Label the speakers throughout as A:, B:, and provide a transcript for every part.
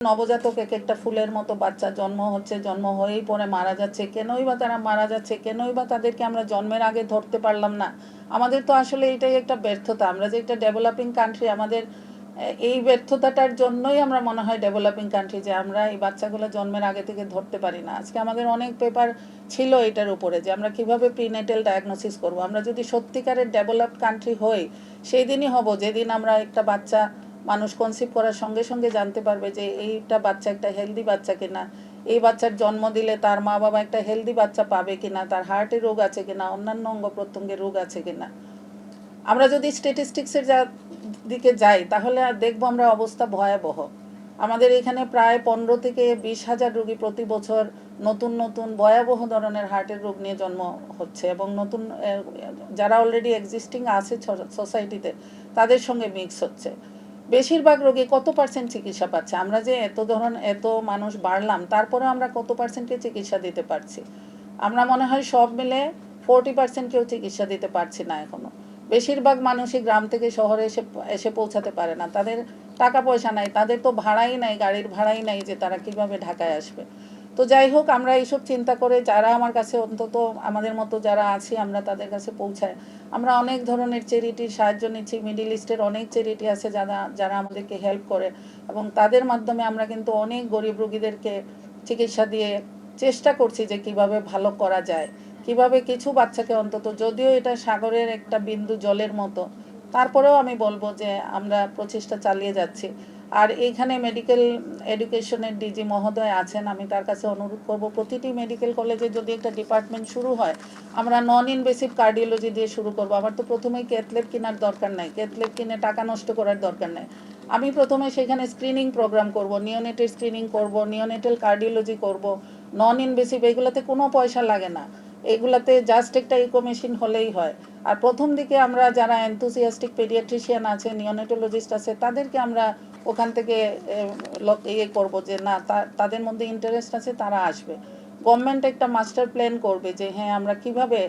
A: নবজাতক এক একটা ফুলের মতো বাচ্চা জন্ম হচ্ছে, জন্ম হয়েই পরে মারা যাচ্ছে। কেনই বা তারা মারা যাচ্ছে, কেনই বা তাদেরকে আমরা জন্মের আগে ধরতে পারলাম না? আমাদের তো আসলে এটাই একটা ব্যর্থতা। আমরা যে একটা ডেভেলপিং কান্ট্রি, আমাদের এই ব্যর্থতাটার জন্যই আমরা মনে হয় ডেভেলপিং কান্ট্রি, যে আমরা এই বাচ্চাগুলো জন্মের আগে থেকে ধরতে পারি না। আজকে আমাদের অনেক পেপার ছিল এটার উপরে, যে আমরা কিভাবে প্রিনেটাল ডায়াগনোসিস করব। আমরা যদি সত্যিকারের ডেভেলপড কান্ট্রি হই, সেই দিনই হব যেদিন আমরা একটা বাচ্চা মানুষ কনসিভ করার সঙ্গে সঙ্গে জানতে পারবে যে এইটা বাচ্চা একটা হেলদি বাচ্চা কিনা, এই বাচ্চার জন্ম দিলে তার মা বাবা একটা হেলদি বাচ্চা পাবে কিনা, তার হার্টে রোগ আছে কিনা, অন্যান্য অঙ্গ প্রত্যঙ্গে রোগ আছে কিনা। আমরা যদি স্ট্যাটিস্টিক্সের দিকে যাই তাহলে দেখবো আমরা অবস্থা ভয়াবহ। আমাদের এখানে প্রায় 15 থেকে 20,000 রোগী প্রতি বছর নতুন নতুন ভয়াবহ ধরনের হার্টের রোগ নিয়ে জন্ম হচ্ছে, এবং নতুন যারা অলরেডি এক্সিস্টিং আছে সোসাইটিতে তাদের সঙ্গে মিক্স হচ্ছে। বেশিরভাগ রোগী কত পার্সেন্ট চিকিৎসা পাচ্ছে? আমরা যে এত মানুষ বাড়লাম, তারপরে আমরা কত পার্সেন্টকে চিকিৎসা দিতে পারছি? আমরা মনে হয় সব মিলে 40% কেউ চিকিৎসা দিতে পারছি না এখনো। বেশিরভাগ মানুষই গ্রাম থেকে শহরে এসে পৌঁছাতে পারে না। তাদের টাকা পয়সা নাই, তাদের তো ভাড়াই নাই, গাড়ির ভাড়াই নাই যে তারা কিভাবে ঢাকায় আসবে। তো যাই হোক, আমরা এইসব চিন্তা করে যারা আমার কাছে, অন্তত আমাদের মতো যারা আছি, আমরা তাদের কাছে পৌঁছায়। আমরা অনেক ধরনের চ্যারিটির সাহায্য নিচ্ছি। মিডল ইস্টের অনেক চ্যারিটি আছে যারা আমাদেরকে হেল্প করে, এবং তাদের মাধ্যমে আমরা কিন্তু অনেক গরিব রোগীদেরকে চিকিৎসা দিয়ে চেষ্টা করছি যে কিভাবে ভালো করা যায়, কিভাবে কিছু বাচ্চাকে অন্তত, যদিও এটা সাগরের একটা বিন্দু জলের মতো, তারপরেও আমি বলবো যে আমরা প্রচেষ্টা চালিয়ে যাচ্ছি। আর এইখানে মেডিকেল এডুকেশনের ডিজি মহোদয় আছেন, আমি তার কাছে অনুরোধ করব প্রতিটি মেডিকেল কলেজে যদি একটা ডিপার্টমেন্ট শুরু হয়, আমরা নন ইনভেসিভ কার্ডিওলজি দিয়ে শুরু করব। আমার তো প্রথমেই ক্যাথল্যাব কেনার দরকার নাই, ক্যাথল্যাব কিনে টাকা নষ্ট করার দরকার নেই। আমি প্রথমে সেখানে স্ক্রিনিং প্রোগ্রাম করব, নিওনেটের স্ক্রিনিং করব, নিওনেটাল কার্ডিওলজি করব, নন ইনভেসিভ। এগুলোতে কোনো পয়সা লাগে না, এগুলাতে জাস্ট একটা ইকো মেশিন হলেই হয়। আর প্রথম দিকে আমরা যারা এনথুসিয়াস্টিক পেডিয়াট্রিশিয়ান আছে, নিওনেটোলজিস্ট আছে, তাদেরকে আমরা ওখান থেকে করব যে না, তাদের মধ্যে ইন্টারেস্ট আছে, তারা আসবে। গভর্নমেন্ট একটা মাস্টার প্ল্যান করবে যে হ্যাঁ, আমরা কিভাবে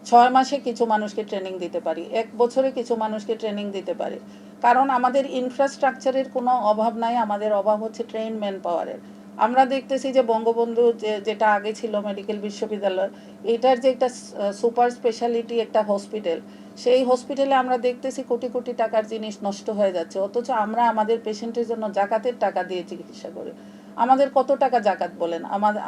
A: 6 মাসে কিছু মানুষকে ট্রেনিং দিতে পারি, 1 বছরে কিছু মানুষকে ট্রেনিং দিতে পারি। কারণ আমাদের ইনফ্রাস্ট্রাকচারের কোনো অভাব নাই, আমাদের অভাব হচ্ছে ট্রেন ম্যান পাওয়ারের। আমরা দেখতেছি যে বঙ্গবন্ধু যেটা আগে ছিল মেডিকেল বিশ্ববিদ্যালয়, এটার যে একটা সুপার স্পেশালিটি একটা হসপিটাল, সেই হসপিটালে আমরা দেখতেছি কোটি কোটি টাকার জিনিস নষ্ট হয়ে যাচ্ছে, অথচ আমরা আমাদের পেশেন্টের জন্য জাকাতের টাকা দিয়ে চিকিৎসা করি। আমাদের কত টাকা জাকাত বলেন?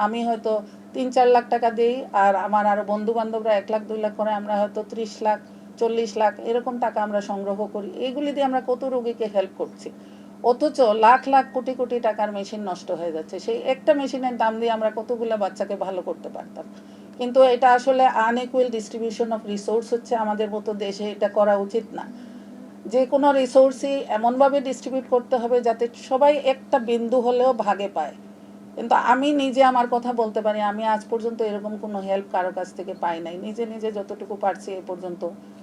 A: আমি হয়তো 3-4 লাখ টাকা দিই, আর আমার আরও বন্ধু বান্ধবরা 1 লাখ 2 লাখ করে, আমরা হয়তো 30 লাখ 40 লাখ এরকম টাকা আমরা সংগ্রহ করি। এইগুলি দিয়ে আমরা কত রোগীকে হেল্প করছি, অথচ লাখ লাখ কোটি কোটি টাকার মেশিন নষ্ট হয়ে যাচ্ছে। সেই একটা মেশিনের দাম দিয়ে আমরা কতগুলো বাচ্চাকে ভালো করতে পারতাম। কিন্তু এটা আসলে আনইকুয়াল ডিস্ট্রিবিউশন অফ রিসোর্স হচ্ছে, আমাদের মতো দেশে এটা করা উচিত না। যে কোনো রিসোর্সই এমনভাবে ডিস্ট্রিবিউট করতে হবে যাতে সবাই একটা বিন্দু হলেও ভাগে পায়। কিন্তু আমি নিজে আমার কথা বলতে পারি, আমি আজ পর্যন্ত এরকম কোনো হেল্প কারো কাছ থেকে পাই নাই। নিজে নিজে যতটুকু পারছি এ পর্যন্ত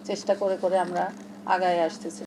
A: চেষ্টা করে করে আমরা আগায় আসতেছি।